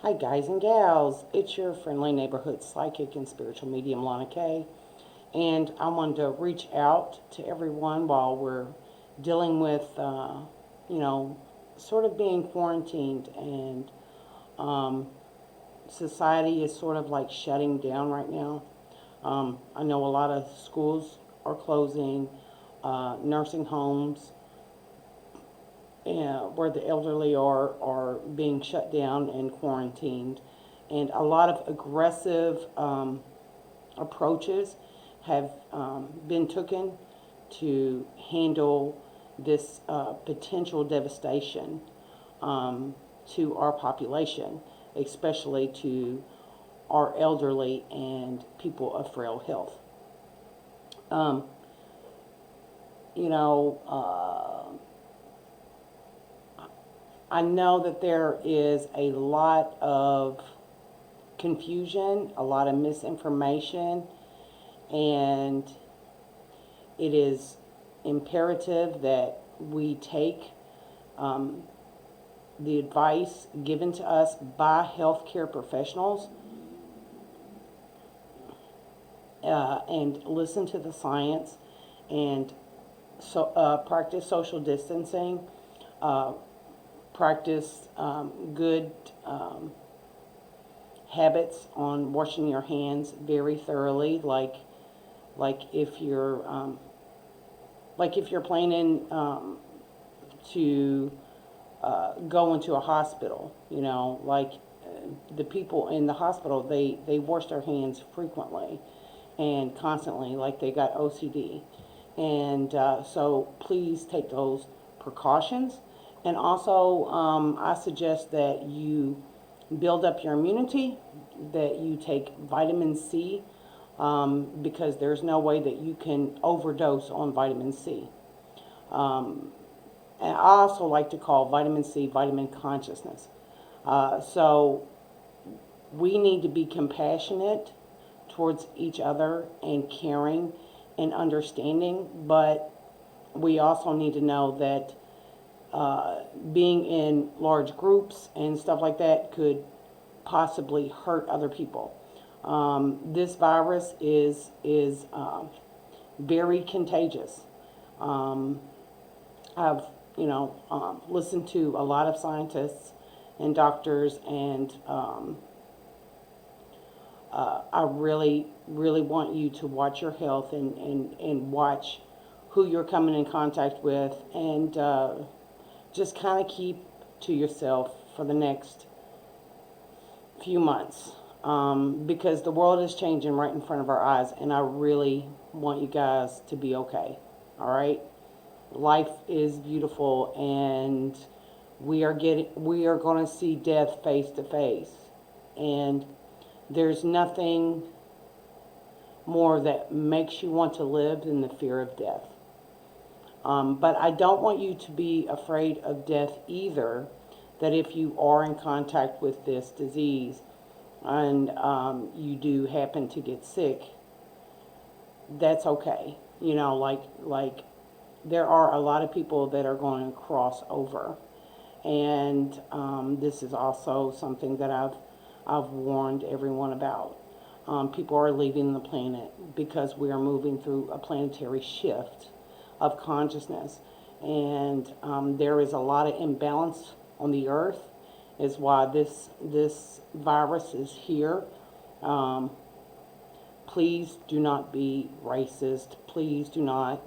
Hi, guys and gals. It's your friendly neighborhood psychic and spiritual medium, Lana K. And I wanted to reach out to everyone while we're dealing with, you know, sort of being quarantined and um, society is sort of like shutting down right now. I know a lot of schools are closing, nursing homes, where the elderly are being shut down and quarantined. And a lot of aggressive approaches have been taken to handle this potential devastation to our population, especially to our elderly and people of frail health. Um, you know, I know that there is a lot of confusion, a lot of misinformation, and it is imperative that we take um, the advice given to us by healthcare professionals and listen to the science and practice social distancing, uh, practice good habits on washing your hands very thoroughly, like if you're planning to go into a hospital, the people in the hospital, they wash their hands frequently and constantly, like they got OCD. And so please take those precautions. And also, I suggest that you build up your immunity, that you take vitamin C, because there's no way that you can overdose on vitamin C. And I also like to call vitamin C vitamin consciousness. So we need to be compassionate towards each other and caring and understanding, but we also need to know that being in large groups and stuff like that could possibly hurt other people. This virus is very contagious. Um, I've listened to a lot of scientists and doctors, and I really want you to watch your health and watch who you're coming in contact with, and just kind of keep to yourself for the next few months, because the world is changing right in front of our eyes, and I really want you guys to be okay. All right, life is beautiful, and we are going to see death face to face, and there's nothing more that makes you want to live than the fear of death. But I don't want you to be afraid of death either, that if you are in contact with this disease and you do happen to get sick, that's okay. Like there are a lot of people that are going to cross over, and this is also something that I've warned everyone about. People are leaving the planet because we are moving through a planetary shift of consciousness, and there is a lot of imbalance on the earth. Is why this virus is here. Um, Please do not be racist. Please do not,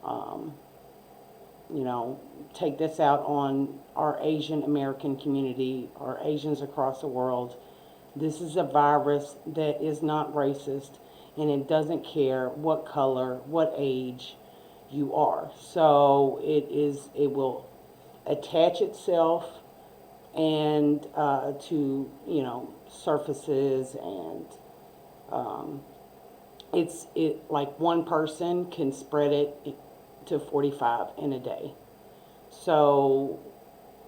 um, you know, take this out on our Asian American community or Asians across the world. This is a virus that is not racist, and it doesn't care what color, what age you are. So it will attach itself and to surfaces, and um, it like one person can spread it to 45 in a day. So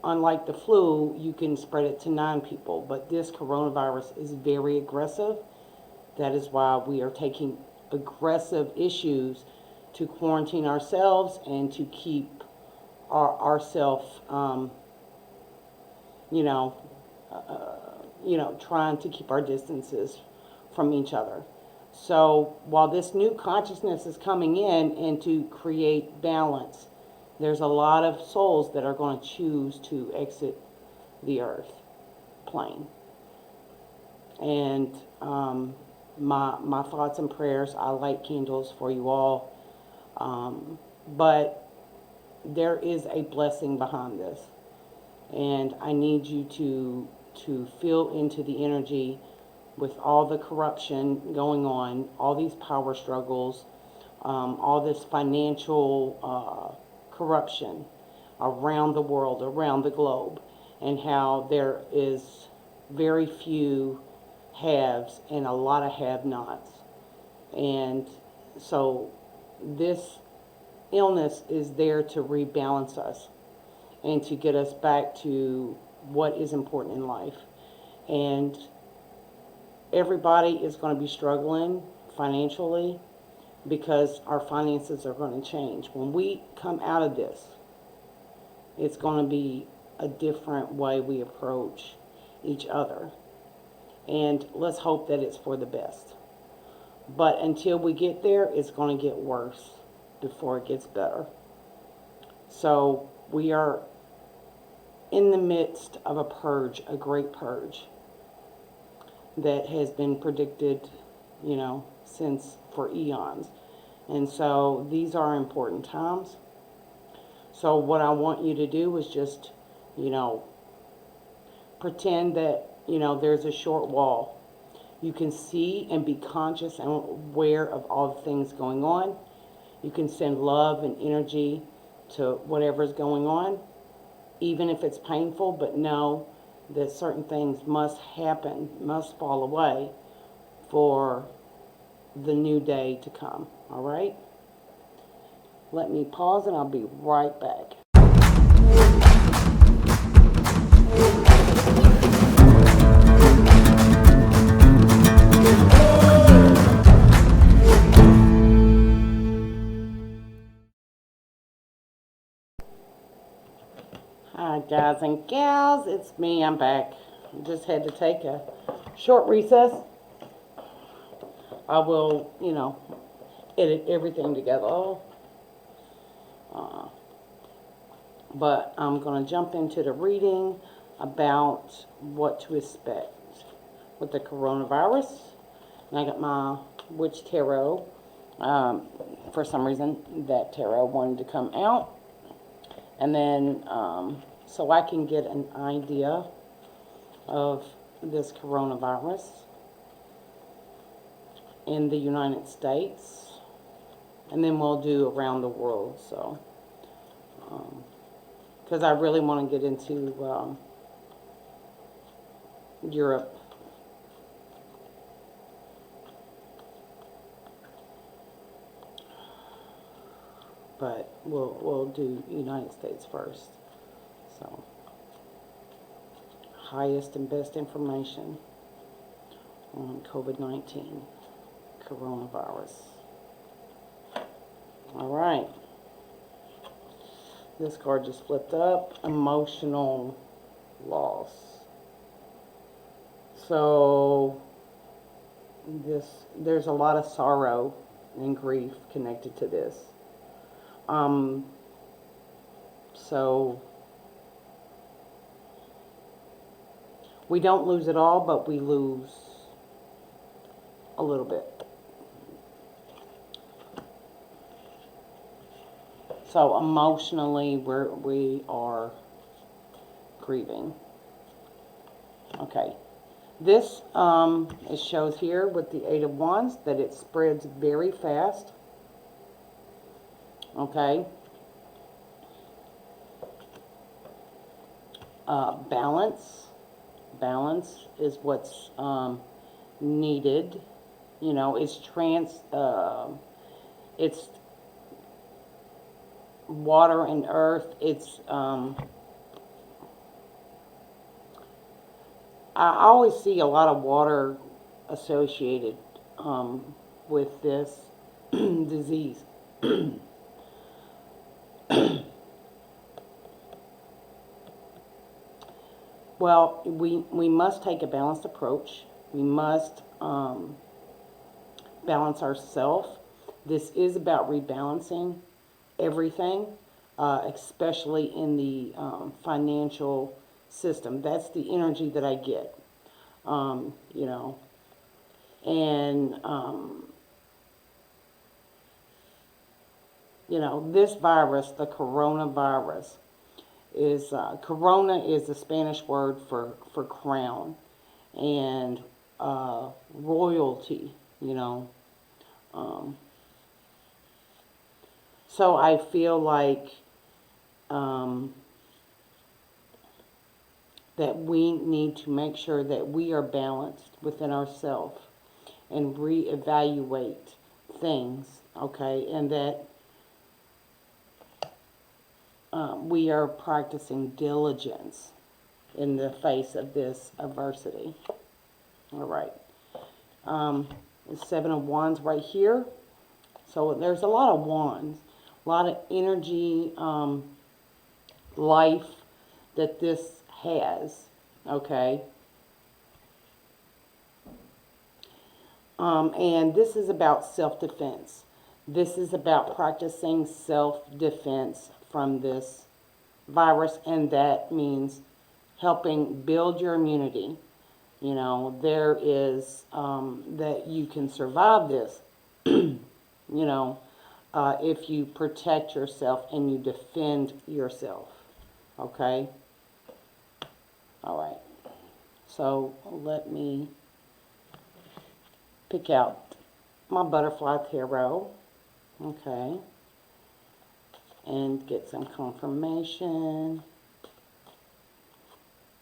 unlike the flu, you can spread it to 9 people, but this coronavirus is very aggressive. That is why we are taking aggressive issues to quarantine ourselves and to keep ourselves, you know, trying to keep our distances from each other. So while this new consciousness is coming in and to create balance, there's a lot of souls that are going to choose to exit the earth plane. And my thoughts and prayers, I light candles for you all. But there is a blessing behind this. And I need you to feel into the energy with all the corruption going on, all these power struggles, all this financial corruption around the world, around the globe, and how there is very few haves and a lot of have-nots. And so this illness is there to rebalance us and to get us back to what is important in life. And everybody is going to be struggling financially because our finances are going to change. When we come out of this, it's going to be a different way we approach each other. And let's hope that it's for the best. But until we get there, it's going to get worse before it gets better. So we are in the midst of a purge, a great purge that has been predicted, since for eons. And so these are important times. So what I want you to do is just, pretend that, there's a short wall. You can see and be conscious and aware of all the things going on. You can send love and energy to whatever's going on, even if it's painful, but know that certain things must happen, must fall away for the new day to come. All right? Let me pause and I'll be right back. Hi guys and gals, it's me, I'm back. Just had to take a short recess. I will, edit everything together. But I'm going to jump into the reading about what to expect with the coronavirus. And I got my Witch Tarot. For some reason, that tarot wanted to come out. And then, so I can get an idea of this coronavirus in the United States. And then we'll do around the world, so. Because I really want to get into Europe. But we'll do United States first. So, highest and best information on COVID-19, coronavirus. All right. This card just flipped up. Emotional loss. So, there's a lot of sorrow and grief connected to this. So we don't lose it all, but we lose a little bit. So emotionally, we are grieving. Okay. This, it shows here with the Eight of Wands that it spreads very fast. Okay. Balance is what's needed. It's water and earth. It's I always see a lot of water associated with this disease. Well, we must take a balanced approach. We must balance ourselves. This is about rebalancing everything, especially in the financial system. That's the energy that I get, you know. And, this virus, the coronavirus, is corona is the Spanish word for crown and royalty, you know. Um, so I feel like um, that we need to make sure that we are balanced within ourselves and reevaluate things, okay, and that we are practicing diligence in the face of this adversity. All right. The Seven of Wands right here. So there's a lot of wands, a lot of energy, life that this has, okay? And this is about self-defense. This is about practicing self-defense from this virus, and that means helping build your immunity. You know, there is that you can survive this, you know, if you protect yourself and you defend yourself. Okay? All right. So let me pick out my butterfly tarot. Okay. And get some confirmation.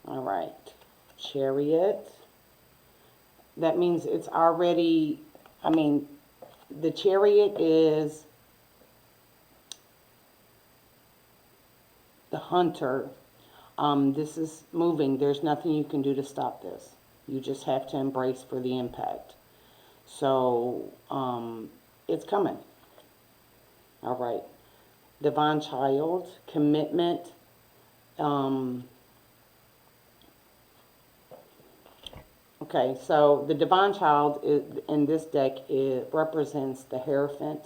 All right. Chariot. That means it's already, the Chariot is the hunter. This is moving. There's nothing you can do to stop this. You just have to embrace for the impact. So, it's coming. All right. Divine Child, commitment. Okay, so the Divine Child in this deck, it represents the Hierophant,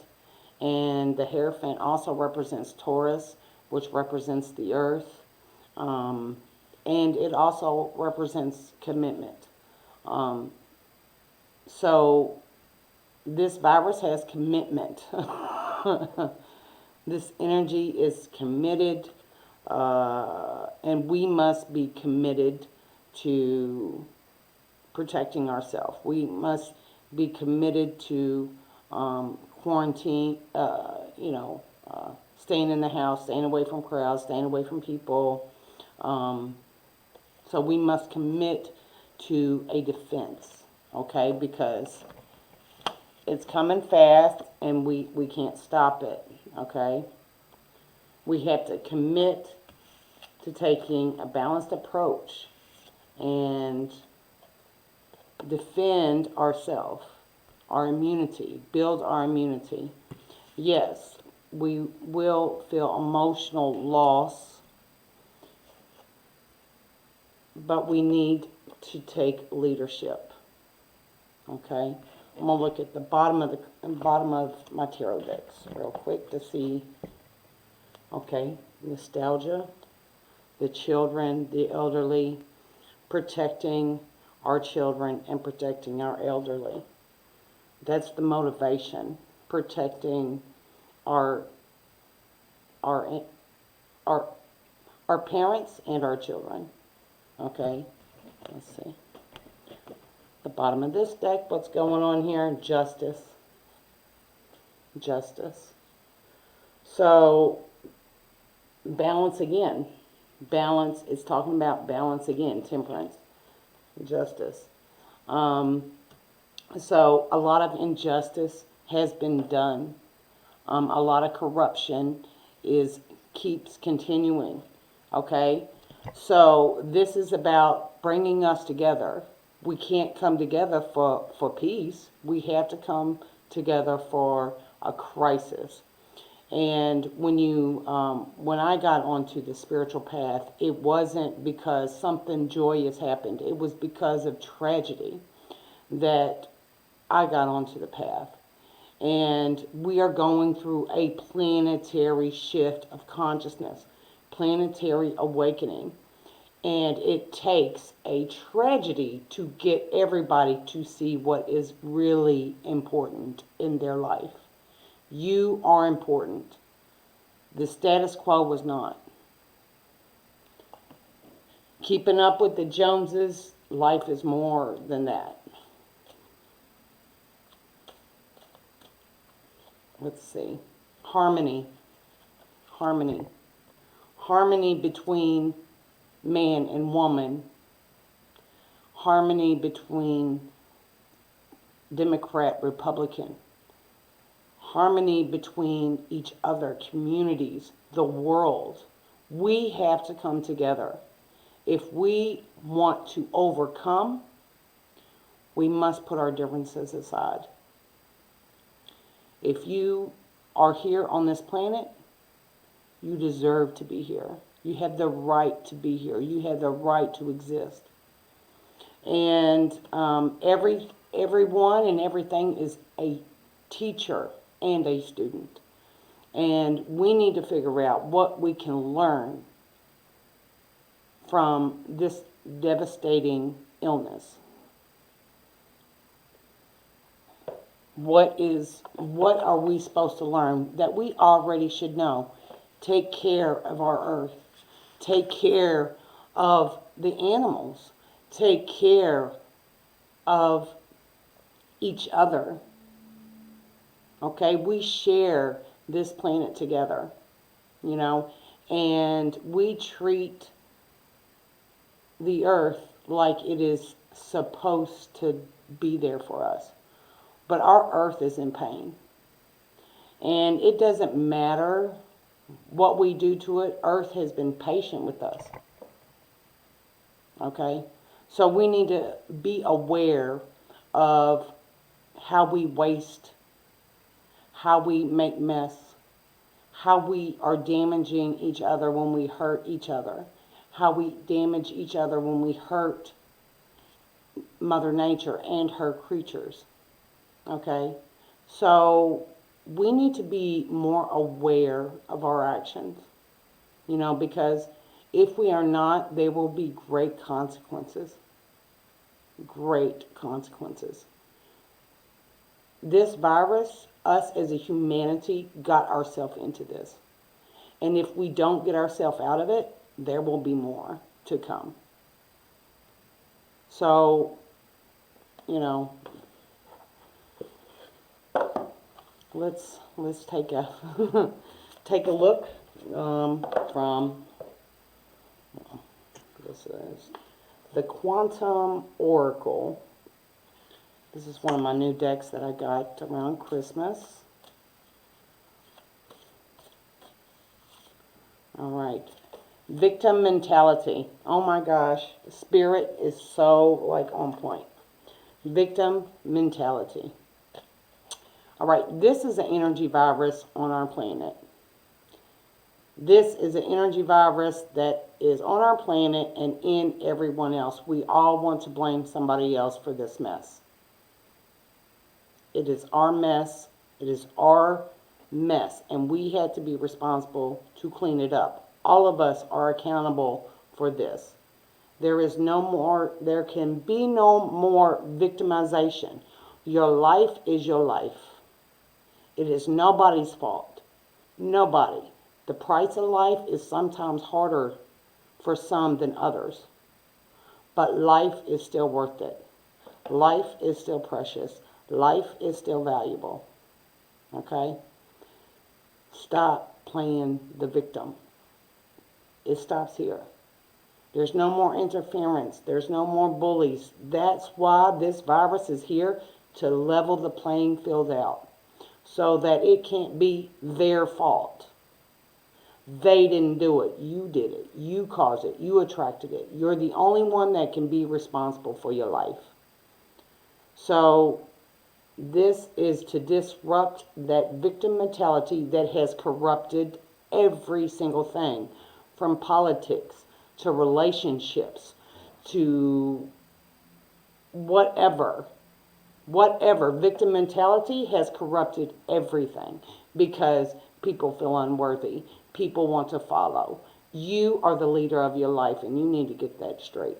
and the Hierophant also represents Taurus, which represents the earth, and it also represents commitment. So this virus has commitment. This energy is committed, and we must be committed to protecting ourselves. We must be committed to quarantine, staying in the house, staying away from crowds, staying away from people. So we must commit to a defense, okay? Because it's coming fast and we can't stop it, okay? We have to commit to taking a balanced approach and defend ourselves, our immunity, build our immunity. Yes, we will feel emotional loss, but we need to take leadership. Okay, I'm gonna look at the bottom of my tarot decks real quick to see. Okay, nostalgia, the children, the elderly, protecting our children and protecting our elderly. That's the motivation, protecting our our our our parents and our children. Okay, let's see. The bottom of this deck, what's going on here? Justice. Justice. So balance again. Balance is talking about balance again. Temperance. Justice. So a lot of injustice has been done. A lot of corruption keeps continuing. Okay, so this is about bringing us together. We can't come together for peace. We have to come together for a crisis. And when I got onto the spiritual path, it wasn't because something joyous happened. It was because of tragedy that I got onto the path. And we are going through a planetary shift of consciousness, planetary awakening. And it takes a tragedy to get everybody to see what is really important in their life. You are important. The status quo was not. Keeping up with the Joneses, life is more than that. Let's see. Harmony. Harmony. Harmony between man and woman. Harmony between Democrat, Republican. Harmony between each other, communities, the world. We have to come together. If we want to overcome, we must put our differences aside. If you are here on this planet, you deserve to be here. You have the right to be here. You have the right to exist. And everyone and everything is a teacher and a student. And we need to figure out what we can learn from this devastating illness. What are we supposed to learn that we already should know? Take care of our earth. Take care of the animals. Take care of each other. Okay, we share this planet together, and we treat the earth like it is supposed to be there for us. But our earth is in pain. And it doesn't matter what we do to it. Earth has been patient with us. Okay? So we need to be aware of how we waste, how we make mess, how we are damaging each other when we hurt each other, how we damage each other when we hurt Mother Nature and her creatures. Okay? So we need to be more aware of our actions, because if we are not, there will be great consequences. Great consequences. This virus, us as a humanity, got ourselves into this. And if we don't get ourselves out of it, there will be more to come. So, let's take a take a look from this is the Quantum Oracle. This is one of my new decks that I got around Christmas. All right. Victim mentality. Oh my gosh. Spirit is so on point. Victim mentality. All right. This is an energy virus on our planet. This is an energy virus that is on our planet and in everyone else. We all want to blame somebody else for this mess. It is our mess. It is our mess. And we had to be responsible to clean it up. All of us are accountable for this. There can be no more victimization. Your life is your life. It is nobody's fault. Nobody. The price of life is sometimes harder for some than others. But life is still worth it. Life is still precious. Life is still valuable. Okay? Stop playing the victim. It stops here. There's no more interference. There's no more bullies. That's why this virus is here, to level the playing field out so that it can't be their fault. They didn't do it. You did it. You caused it. You attracted it. You're the only one that can be responsible for your life. So This is to disrupt that victim mentality that has corrupted every single thing, from politics to relationships to whatever. Whatever. Victim mentality has corrupted everything because people feel unworthy. People want to follow. You are the leader of your life, and you need to get that straight.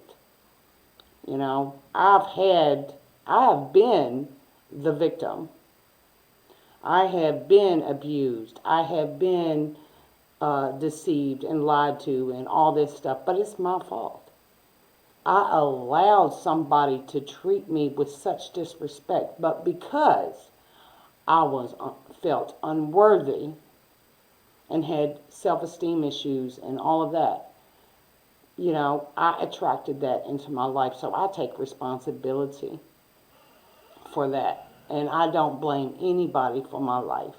You know, I have been the victim. I have been abused. I have been deceived and lied to and all this stuff, but it's my fault. I allowed somebody to treat me with such disrespect, but because I was felt unworthy and had self-esteem issues and all of that, you know, I attracted that into my life. So I take responsibility for that. And I don't blame anybody for my life.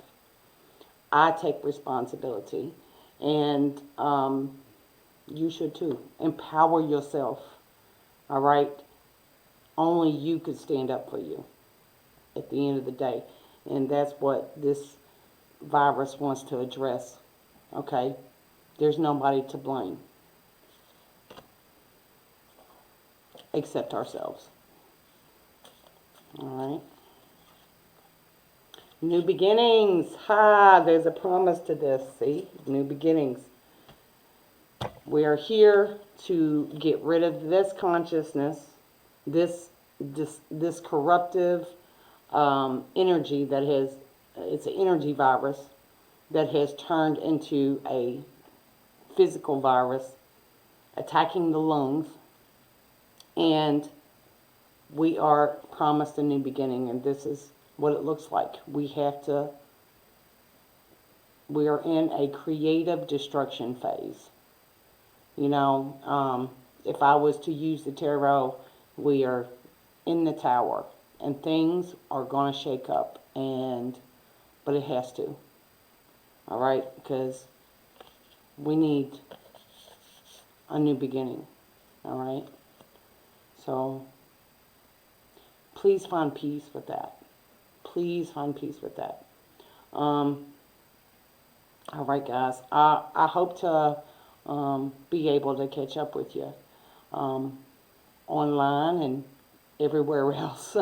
I take responsibility. And you should too. Empower yourself. All right? Only you could stand up for you at the end of the day. And that's what this virus wants to address. Okay? There's nobody to blame except ourselves. All right? New beginnings. Ha, there's a promise to this. See? New beginnings. We are here to get rid of this consciousness, this corruptive energy that has, it's an energy virus that has turned into a physical virus attacking the lungs. And we are promised a new beginning, and this is what it looks like. We are in a creative destruction phase. You know, if I was to use the tarot, we are in the tower, and things are going to shake up, but it has to. All right, because we need a new beginning. All right, so please find peace with that. Please find peace with that. All right, guys. I hope to be able to catch up with you online and everywhere else.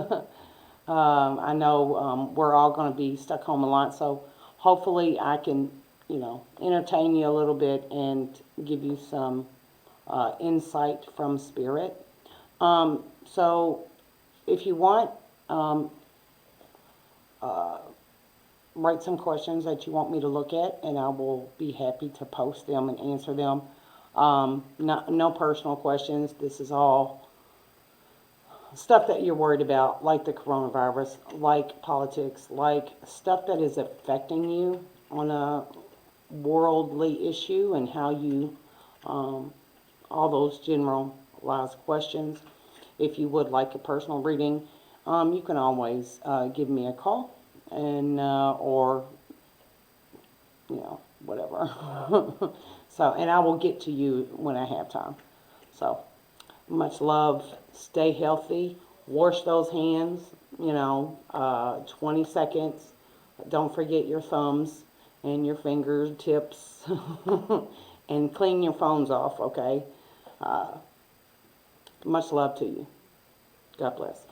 I know we're all going to be stuck home a lot, so hopefully I can, you know, entertain you a little bit and give you some insight from spirit. So if you want, write some questions that you want me to look at, and I will be happy to post them and answer them. No personal questions. This is all stuff that you're worried about, like the coronavirus, like politics, like stuff that is affecting you on a worldly issue, and how you, all those generalized questions. If you would like a personal reading, you can always give me a call, and or you know, whatever. So, and I will get to you when I have time. So, much love. Stay healthy. Wash those hands, you know, 20 seconds. Don't forget your thumbs and your fingertips. And clean your phones off, okay? Much love to you. God bless.